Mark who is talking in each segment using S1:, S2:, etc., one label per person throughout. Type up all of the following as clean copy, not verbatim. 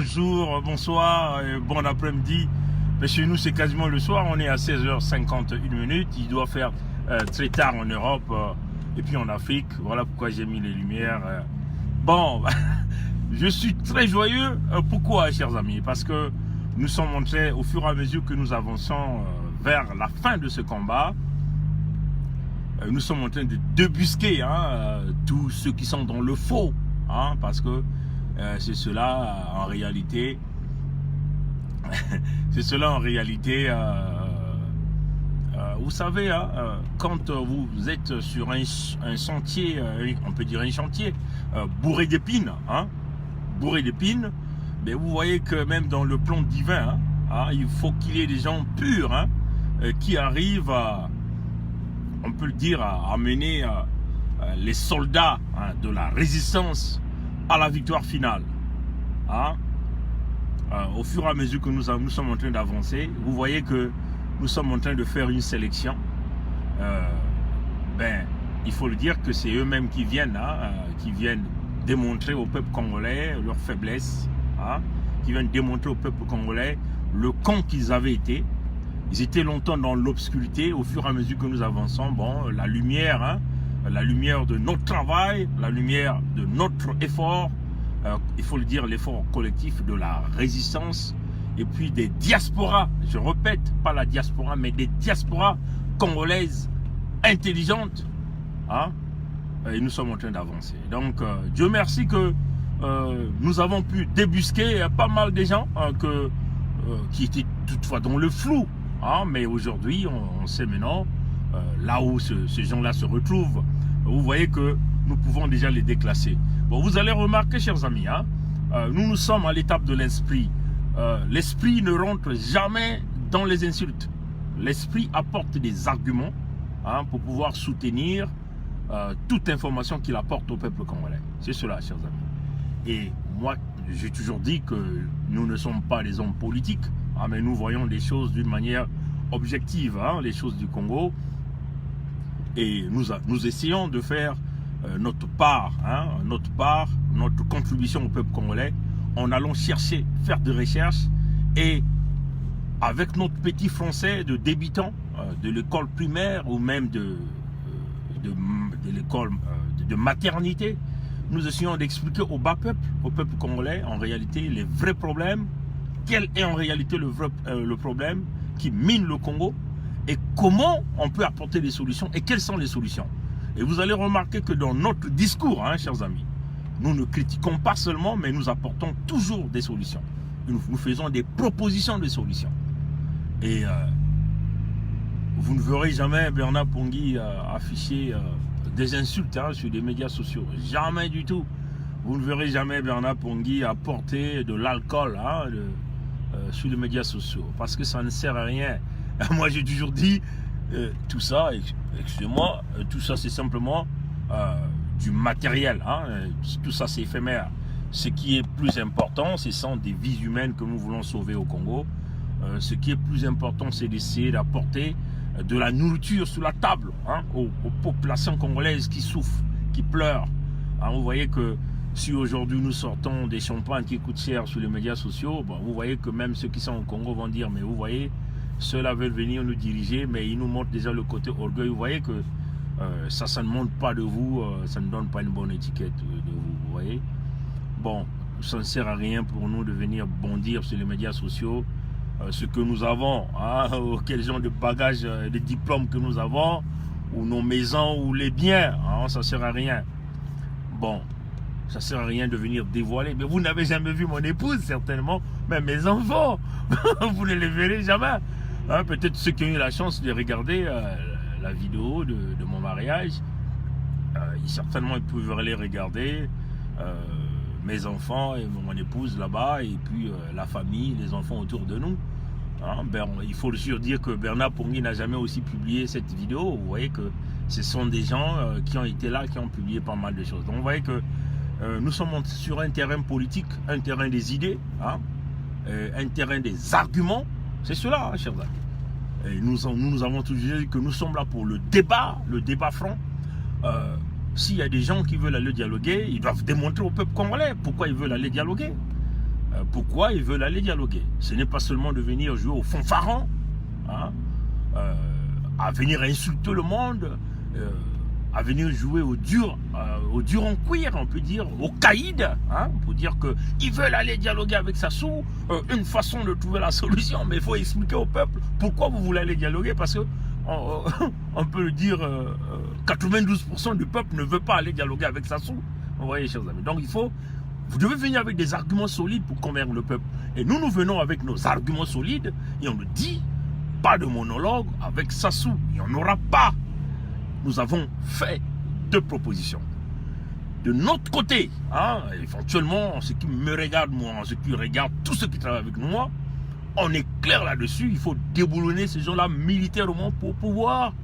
S1: Bonjour, bonsoir, bon après-midi. Mais chez nous, c'est quasiment le soir. On est à 16h51. Il doit faire très tard en Europe et puis en Afrique. Voilà pourquoi j'ai mis les lumières. Bon, je suis très joyeux. Pourquoi, chers amis? Parce que nous sommes en train, au fur et à mesure que nous avançons vers la fin de ce combat, nous sommes en train de débusquer tous ceux qui sont dans le faux. Parce que c'est cela en réalité vous savez quand vous êtes sur un sentier, on peut dire un chantier bourré d'épines, mais vous voyez que même dans le plan divin il faut qu'il y ait des gens purs qui arrivent on peut le dire à mener les soldats de la résistance à la victoire finale. Au fur et à mesure que nous sommes en train d'avancer, vous voyez que nous sommes en train de faire une sélection. Il faut le dire que c'est eux-mêmes qui viennent démontrer au peuple congolais leur faiblesse, qui viennent démontrer au peuple congolais le con qu'ils avaient été. Ils étaient longtemps dans l'obscurité. Au fur et à mesure que nous avançons, la lumière de notre travail, la lumière de notre effort, il faut le dire, l'effort collectif de la résistance, et puis des diasporas, je répète, pas la diaspora, mais des diasporas congolaises intelligentes, et nous sommes en train d'avancer. Donc, Dieu merci que nous avons pu débusquer pas mal de gens qui étaient toutefois dans le flou, mais aujourd'hui, on sait maintenant là où ces gens-là se retrouvent. Vous voyez que nous pouvons déjà les déclasser. Bon, vous allez remarquer, chers amis, nous sommes à l'étape de l'esprit. L'esprit ne rentre jamais dans les insultes. L'esprit apporte des arguments pour pouvoir soutenir toute information qu'il apporte au peuple congolais. C'est cela, chers amis. Et moi, j'ai toujours dit que nous ne sommes pas des hommes politiques, mais nous voyons les choses d'une manière objective, les choses du Congo. Et nous essayons de faire notre part, notre contribution au peuple congolais, en allant faire des recherches et avec notre petit français de débutant de l'école primaire ou même de l'école de maternité, nous essayons d'expliquer au bas peuple, au peuple congolais, en réalité, les vrais problèmes, quel est en réalité le problème qui mine le Congo, et comment on peut apporter des solutions et quelles sont les solutions. Et vous allez remarquer que dans notre discours, chers amis, nous ne critiquons pas seulement, mais nous apportons toujours des solutions. Nous faisons des propositions de solutions. Et vous ne verrez jamais Bernard Pongui afficher des insultes sur les médias sociaux. Jamais du tout. Vous ne verrez jamais Bernard Pongui apporter de l'alcool sur les médias sociaux. Parce que ça ne sert à rien. Moi, j'ai toujours dit, tout ça, excusez-moi, tout ça, c'est simplement du matériel. Tout ça, c'est éphémère. Ce qui est plus important, ce sont des vies humaines que nous voulons sauver au Congo. Ce qui est plus important, c'est d'essayer d'apporter de la nourriture sur la table aux populations congolaises qui souffrent, qui pleurent. Vous voyez que si aujourd'hui nous sortons des champagnes qui coûtent cher sur les médias sociaux, vous voyez que même ceux qui sont au Congo vont dire, mais vous voyez, ceux-là veulent venir nous diriger, mais ils nous montrent déjà le côté orgueil. Vous voyez que ça ne montre pas de vous, ça ne donne pas une bonne étiquette de vous, vous voyez. Bon, ça ne sert à rien pour nous de venir bondir sur les médias sociaux. Ce que nous avons, quel genre de bagages, de diplômes que nous avons, ou nos maisons, ou les biens, ça ne sert à rien. Bon, ça ne sert à rien de venir dévoiler. Mais vous n'avez jamais vu mon épouse, certainement, mais mes enfants, vous ne les verrez jamais. Peut-être ceux qui ont eu la chance de regarder la vidéo de mon mariage, certainement ils peuvent aller regarder mes enfants et mon épouse là-bas, et puis la famille, les enfants autour de nous. Il faut le dire que Bernard Pongui n'a jamais aussi publié cette vidéo. Vous voyez que ce sont des gens qui ont été là, qui ont publié pas mal de choses. Donc vous voyez que nous sommes sur un terrain politique, un terrain des idées, un terrain des arguments. C'est cela, chers amis. Et nous avons toujours dit que nous sommes là pour le débat franc. S'il y a des gens qui veulent aller dialoguer, ils doivent démontrer au peuple congolais pourquoi ils veulent aller dialoguer. pourquoi ils veulent aller dialoguer. Ce n'est pas seulement de venir jouer au fanfaron, hein, à venir insulter le monde, à venir jouer au dur en cuir, on peut dire, au caïd, hein, pour dire qu'ils veulent aller dialoguer avec Sassou, une façon de trouver la solution, mais il faut expliquer au peuple pourquoi vous voulez aller dialoguer, parce que on peut le dire, 92% du peuple ne veut pas aller dialoguer avec Sassou. Vous voyez, chers amis. Donc vous devez venir avec des arguments solides pour convaincre le peuple. Et nous venons avec nos arguments solides et on nous dit, pas de monologue avec Sassou. Il n'y en aura pas. Nous avons fait 2 propositions. De notre côté, hein, éventuellement, en ce qui me regarde moi, en ce qui regarde tous ceux qui travaillent avec moi, on est clair là-dessus. Il faut déboulonner ces gens-là militairement pour pouvoir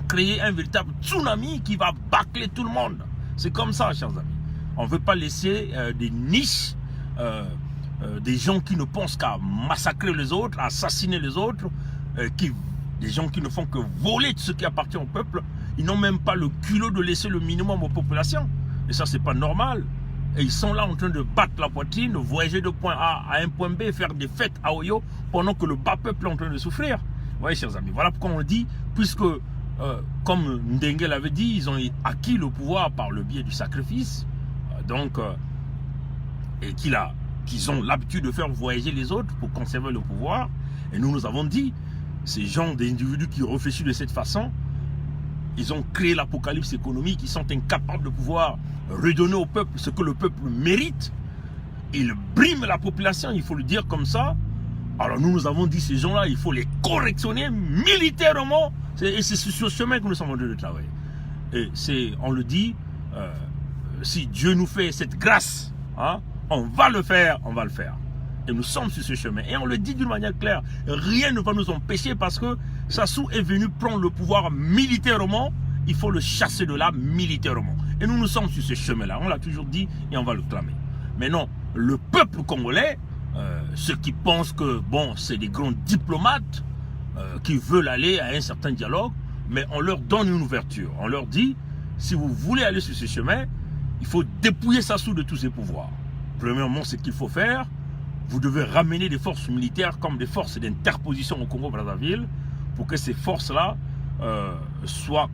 S1: créer un véritable tsunami qui va bâcler tout le monde. C'est comme ça, chers amis. On ne veut pas laisser des niches, des gens qui ne pensent qu'à massacrer les autres, à assassiner les autres, des gens qui ne font que voler de ce qui appartient au peuple. Ils n'ont même pas le culot de laisser le minimum aux populations. Et ça, c'est pas normal. Et ils sont là en train de battre la poitrine, de voyager de point A à un point B, faire des fêtes à Oyo, pendant que le bas peuple est en train de souffrir. Vous voyez, chers amis, voilà pourquoi on dit, puisque, comme Ndenge l'avait dit, ils ont acquis le pouvoir par le biais du sacrifice, et qu'ils ont l'habitude de faire voyager les autres pour conserver le pouvoir. Et nous avons dit, ces gens, des individus qui réfléchissent de cette façon, ils ont créé l'apocalypse économique, ils sont incapables de pouvoir redonner au peuple ce que le peuple mérite. Ils briment la population, il faut le dire comme ça. Alors nous avons dit, ces gens-là, il faut les correctionner militairement. Et c'est sur ce chemin que nous sommes en train de travailler. Et on le dit, si Dieu nous fait cette grâce, hein, on va le faire, on va le faire. Et nous sommes sur ce chemin. Et on le dit d'une manière claire, rien ne va nous empêcher parce que Sassou est venu prendre le pouvoir militairement. Il faut le chasser de là militairement. Et nous sommes sur ce chemin-là. On l'a toujours dit et on va le clamer. Mais non, le peuple congolais, ceux qui pensent que bon, c'est des grands diplomates qui veulent aller à un certain dialogue, mais on leur donne une ouverture. On leur dit, si vous voulez aller sur ce chemin, il faut dépouiller Sassou de tous ses pouvoirs. Premièrement, ce qu'il faut faire, vous devez ramener des forces militaires comme des forces d'interposition au Congo-Brazzaville pour que ces forces-là soient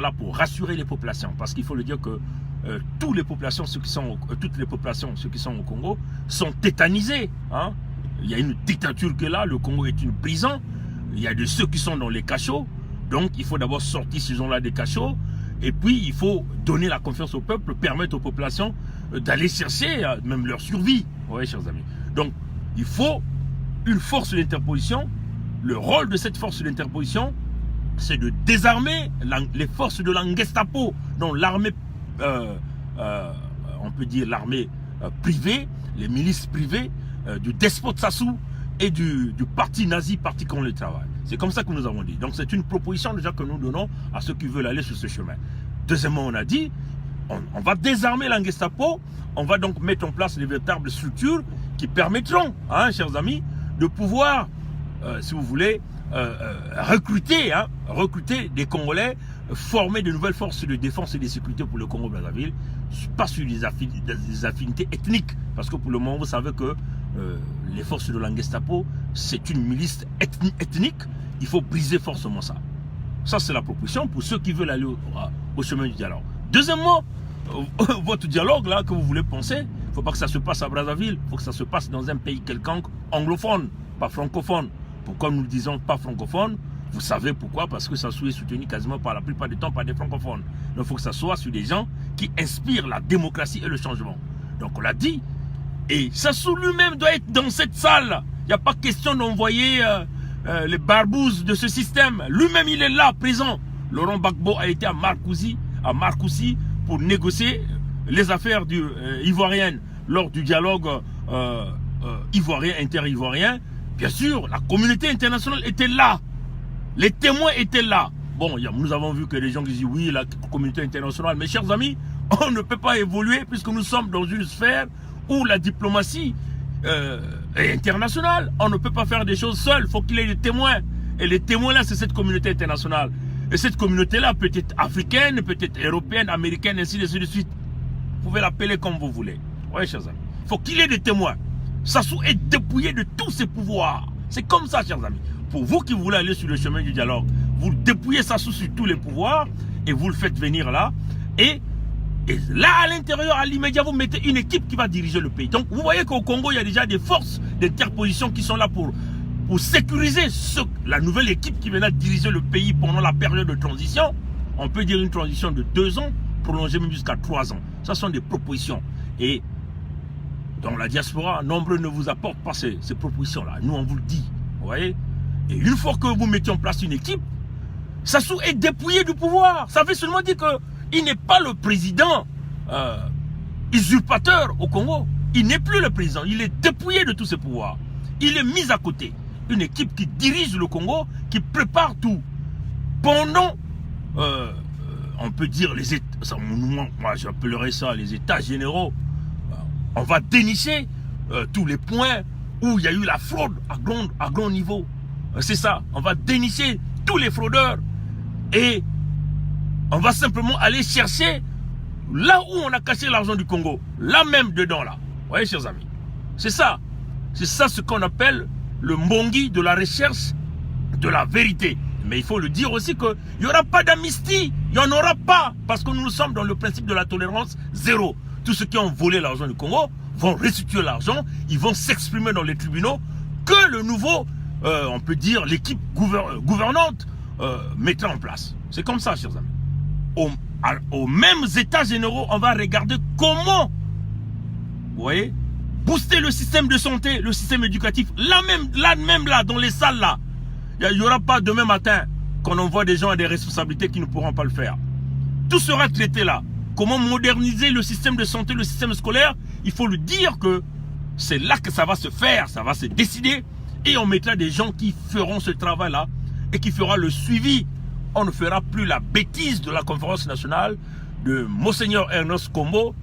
S1: là pour rassurer les populations. Parce qu'il faut le dire que toutes les populations, ceux qui sont au Congo, sont tétanisés. Hein? Il y a une dictature qui est là, le Congo est une prison. Il y a de ceux qui sont dans les cachots. Donc il faut d'abord sortir ces gens-là des cachots. Et puis il faut donner la confiance au peuple, permettre aux populations d'aller chercher même leur survie. Oui, chers amis. Donc il faut une force d'interposition. Le rôle de cette force d'interposition, c'est de désarmer les forces de la Gestapo, dont l'armée, on peut dire l'armée privée, les milices privées du despote Sassou et du parti nazi, parti contre le travail. C'est comme ça que nous avons dit. Donc c'est une proposition déjà que nous donnons à ceux qui veulent aller sur ce chemin. Deuxièmement, on a dit, on va désarmer la Gestapo, on va donc mettre en place des véritables structures qui permettront, hein, chers amis, de pouvoir, si vous voulez, recruter des Congolais, former de nouvelles forces de défense et de sécurité pour le Congo-Brazzaville, pas sur des affinités ethniques, parce que pour le moment, vous savez que les forces de la Gestapo, c'est une milice ethnique, il faut briser forcément ça. Ça, c'est la proposition pour ceux qui veulent aller au chemin du dialogue. Deuxièmement, votre dialogue là que vous voulez penser, il ne faut pas que ça se passe à Brazzaville, il faut que ça se passe dans un pays quelconque anglophone, pas francophone. Pourquoi nous disons pas francophone? Vous savez pourquoi? Parce que Sassou est soutenu quasiment par la plupart du temps par des francophones. Donc il faut que ça soit sur des gens qui inspirent la démocratie et le changement. Donc on l'a dit. Et Sassou lui-même doit être dans cette salle. Il n'y a pas question d'envoyer les barbouzes de ce système. Lui-même il est là, présent. Laurent Gbagbo a été à Marcoussis pour négocier les affaires ivoiriennes lors du dialogue ivoirien, inter-ivoirien. Bien sûr, la communauté internationale était là. Les témoins étaient là. Bon, nous avons vu que les gens qui disent oui, la communauté internationale. Mes chers amis, on ne peut pas évoluer puisque nous sommes dans une sphère où la diplomatie est internationale. On ne peut pas faire des choses seul. Il faut qu'il y ait des témoins. Et les témoins là, c'est cette communauté internationale. Et cette communauté-là peut être africaine, peut être européenne, américaine, ainsi de suite. Vous pouvez l'appeler comme vous voulez. Oui, chers amis. Il faut qu'il ait des témoins. Sassou est dépouillé de tous ses pouvoirs. C'est comme ça, chers amis. Pour vous qui voulez aller sur le chemin du dialogue, vous dépouillez Sassou sur tous les pouvoirs et vous le faites venir là. Et là, à l'intérieur, à l'immédiat, vous mettez une équipe qui va diriger le pays. Donc, vous voyez qu'au Congo, il y a déjà des forces d'interposition qui sont là pour sécuriser la nouvelle équipe qui viendra diriger le pays pendant la période de transition. On peut dire une transition de 2 ans, prolongée même jusqu'à 3 ans. Ça sont des propositions. Et dans la diaspora, nombreux ne vous apportent pas ces propositions-là. Nous, on vous le dit. Vous voyez? Et une fois que vous mettez en place une équipe, Sassou est dépouillé du pouvoir. Ça veut seulement dire qu'il n'est pas le président usurpateur au Congo. Il n'est plus le président. Il est dépouillé de tous ses pouvoirs. Il est mis à côté. Une équipe qui dirige le Congo, qui prépare tout. Pendant, on peut dire, les états, moi j'appellerais ça les états généraux. On va dénicher tous les points où il y a eu la fraude à grand niveau. C'est ça. On va dénicher tous les fraudeurs. Et on va simplement aller chercher là où on a caché l'argent du Congo. Là même dedans, là. Vous voyez, chers amis. C'est ça. C'est ça ce qu'on appelle le mbongi de la recherche de la vérité. Mais il faut le dire aussi qu'il n'y aura pas d'amnistie. Il n'y en aura pas. Parce que nous sommes dans le principe de la tolérance zéro. Tous ceux qui ont volé l'argent du Congo vont restituer l'argent. Ils vont s'exprimer dans les tribunaux que le nouveau, on peut dire, l'équipe gouvernante mettra en place. C'est comme ça, chers amis. Aux mêmes états généraux, on va regarder comment, vous voyez, booster le système de santé, le système éducatif. Là même, dans les salles, là. Il n'y aura pas demain matin qu'on envoie des gens à des responsabilités qui ne pourront pas le faire. Tout sera traité là. Comment moderniser le système de santé, le système scolaire? Il faut le dire que c'est là que ça va se faire, ça va se décider. Et on mettra des gens qui feront ce travail-là et qui fera le suivi. On ne fera plus la bêtise de la conférence nationale de Monseigneur Ernest Kombo.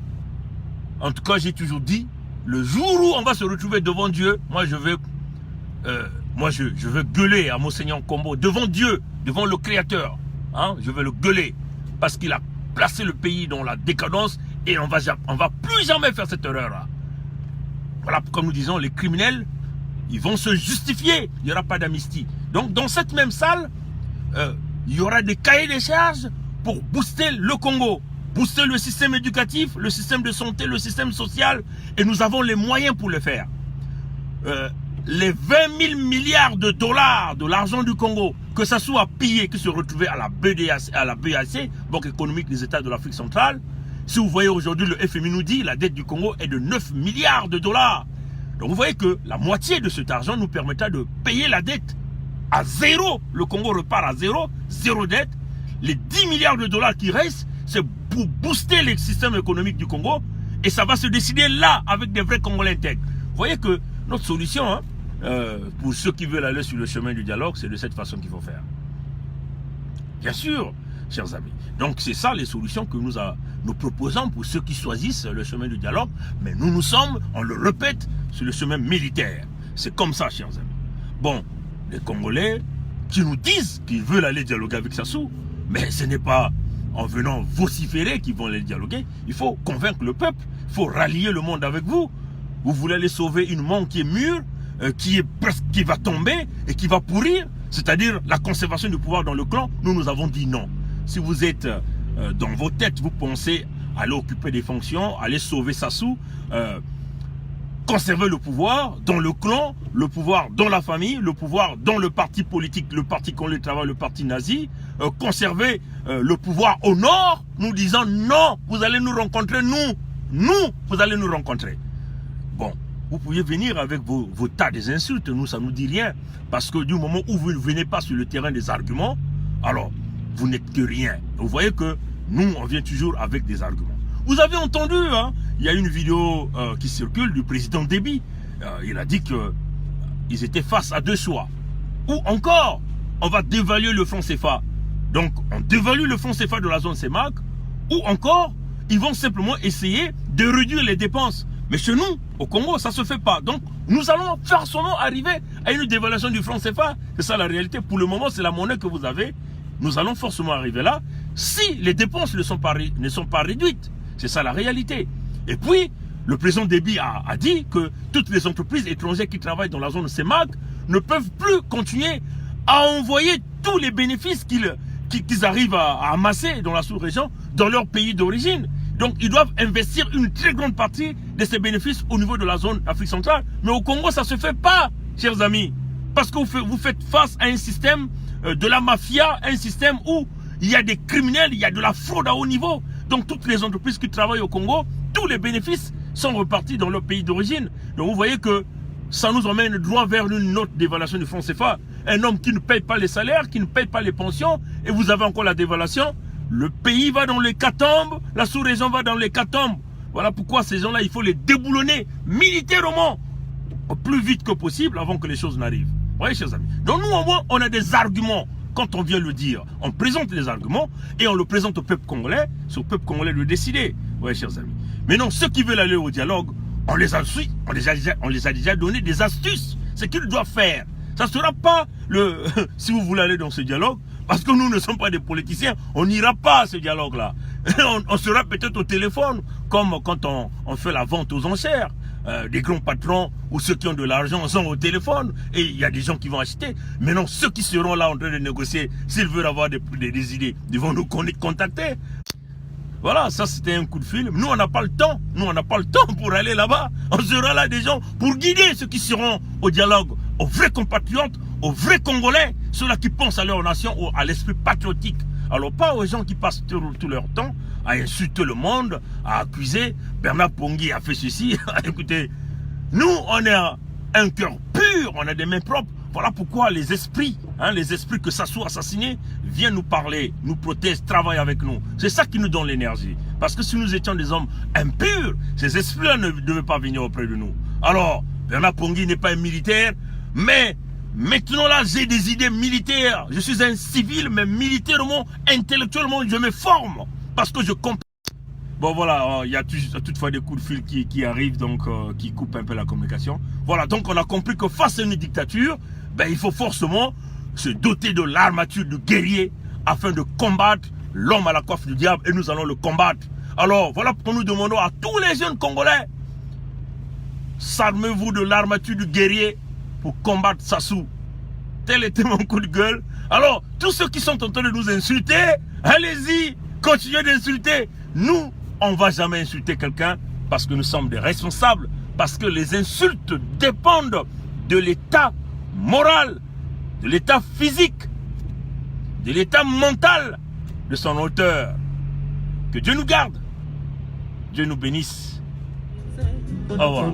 S1: En tout cas, j'ai toujours dit, le jour où on va se retrouver devant Dieu, moi je veux gueuler à Monseigneur Kombo, devant Dieu, devant le Créateur. Hein, je veux le gueuler parce qu'il a placé le pays dans la décadence et on va plus jamais faire cette erreur-là. Voilà, comme nous disons, les criminels, ils vont se justifier. Il n'y aura pas d'amnistie. Donc, dans cette même salle, il y aura des cahiers de charges pour booster le Congo, booster le système éducatif, le système de santé, le système social, et nous avons les moyens pour le faire. Les 20 000 milliards de dollars de l'argent du Congo, que ça soit pillé, que se retrouver à la BAC, Banque économique des États de l'Afrique centrale. Si vous voyez aujourd'hui, le FMI nous dit la dette du Congo est de 9 milliards de dollars. Donc vous voyez que la moitié de cet argent nous permettra de payer la dette à zéro. Le Congo repart à zéro, zéro dette. Les 10 milliards de dollars qui restent, c'est pour booster le système économique du Congo. Et ça va se décider là, avec des vrais Congolais intègres. Vous voyez que notre solution, hein, pour ceux qui veulent aller sur le chemin du dialogue, c'est de cette façon qu'il faut faire. Bien sûr, chers amis. Donc c'est ça les solutions que nous proposons pour ceux qui choisissent le chemin du dialogue. Mais nous sommes, on le répète, sur le chemin militaire. C'est comme ça, chers amis. Bon, les Congolais qui nous disent qu'ils veulent aller dialoguer avec Sassou, mais ce n'est pas en venant vociférer qu'ils vont aller dialoguer. Il faut convaincre le peuple, il faut rallier le monde avec vous. Vous voulez aller sauver une monde qui est mûre, qui va tomber et qui va pourrir, c'est-à-dire la conservation du pouvoir dans le clan. Nous avons dit non. Si vous êtes dans vos têtes, vous pensez aller occuper des fonctions, aller sauver Sassou, conserver le pouvoir dans le clan, le pouvoir dans la famille, le pouvoir dans le parti politique, le parti qu'on le travaille, le parti nazi, conserver le pouvoir au nord, nous disant non, vous allez nous rencontrer, vous allez nous rencontrer. Bon, vous pouvez venir avec vos tas des insultes, nous ça ne nous dit rien, parce que du moment où vous ne venez pas sur le terrain des arguments, alors vous n'êtes que rien. Vous voyez que nous, on vient toujours avec des arguments. Vous avez entendu, hein, il y a une vidéo qui circule du président Déby. Il a dit qu'ils étaient face à deux choix. Ou encore, on va dévaluer le franc CFA. Donc, on dévalue le franc CFA de la zone CEMAC. Ou encore, ils vont simplement essayer de réduire les dépenses. Mais chez nous, au Congo, ça ne se fait pas. Donc, nous allons forcément arriver à une dévaluation du franc CFA. C'est ça la réalité. Pour le moment, c'est la monnaie que vous avez. Nous allons forcément arriver là si les dépenses ne sont pas réduites. C'est ça la réalité. Et puis, le président Déby a dit que toutes les entreprises étrangères qui travaillent dans la zone CEMAC ne peuvent plus continuer à envoyer tous les bénéfices qu'ils arrivent à amasser dans la sous-région dans leur pays d'origine. Donc ils doivent investir une très grande partie de ces bénéfices au niveau de la zone Afrique centrale. Mais au Congo, ça ne se fait pas, chers amis. Parce que vous faites face à un système de la mafia, un système où il y a des criminels, il y a de la fraude à haut niveau. Donc toutes les entreprises qui travaillent au Congo, tous les bénéfices sont repartis dans leur pays d'origine. Donc vous voyez que ça nous emmène droit vers une autre dévaluation du franc CFA. Un homme qui ne paye pas les salaires, qui ne paye pas les pensions, et vous avez encore la dévaluation. Le pays va dans l'hécatombe, la sous-région va dans l'hécatombe. Voilà pourquoi ces gens-là, il faut les déboulonner militairement au plus vite que possible avant que les choses n'arrivent. Vous voyez, chers amis. Donc nous, au moins, on a des arguments. Quand on vient le dire, on présente des arguments et on le présente au peuple congolais. C'est au peuple congolais de décider. Vous voyez, chers amis. Mais non, ceux qui veulent aller au dialogue, on les a déjà donné des astuces. Ce qu'ils doivent faire. Ça ne sera pas le... si vous voulez aller dans ce dialogue, parce que nous ne sommes pas des politiciens, on n'ira pas à ce dialogue-là. On sera peut-être au téléphone, comme quand on fait la vente aux enchères. Des grands patrons ou ceux qui ont de l'argent sont au téléphone et il y a des gens qui vont acheter. Mais non, ceux qui seront là en train de négocier, s'ils veulent avoir des idées, ils vont nous contacter. Voilà, ça c'était un coup de fil. Nous, on n'a pas le temps. Nous, on n'a pas le temps pour aller là-bas. On sera là des gens pour guider ceux qui seront au dialogue, aux vrais compatriotes, aux vrais Congolais, ceux-là qui pensent à leur nation ou à l'esprit patriotique. Alors pas aux gens qui passent tout leur temps à insulter le monde, à accuser. Bernard Pongui a fait ceci. Écoutez, nous, on a un cœur pur, on a des mains propres. Voilà pourquoi les esprits que Sassou a assassinés, viennent nous parler, nous protègent, travaillent avec nous. C'est ça qui nous donne l'énergie. Parce que si nous étions des hommes impurs, ces esprits-là ne devaient pas venir auprès de nous. Alors, Bernard Pongui n'est pas un militaire, mais maintenant là, j'ai des idées militaires. Je suis un civil, mais militairement, intellectuellement, je me forme. Parce que je comprends. Bon voilà, il y a toutefois des coups de fil qui arrivent, donc qui coupent un peu la communication. Voilà, donc on a compris que face à une dictature, ben, il faut forcément se doter de l'armature de guerrier afin de combattre l'homme à la coiffe du diable, et nous allons le combattre. Alors voilà pourquoi nous demandons à tous les jeunes Congolais, s'armez-vous de l'armature du guerrier pour combattre Sassou. Tel était mon coup de gueule. Alors, tous ceux qui sont en train de nous insulter, allez-y, continuez d'insulter. Nous, on ne va jamais insulter quelqu'un parce que nous sommes des responsables, parce que les insultes dépendent de l'état moral, de l'état physique, de l'état mental de son auteur. Que Dieu nous garde, Dieu nous bénisse. Au revoir.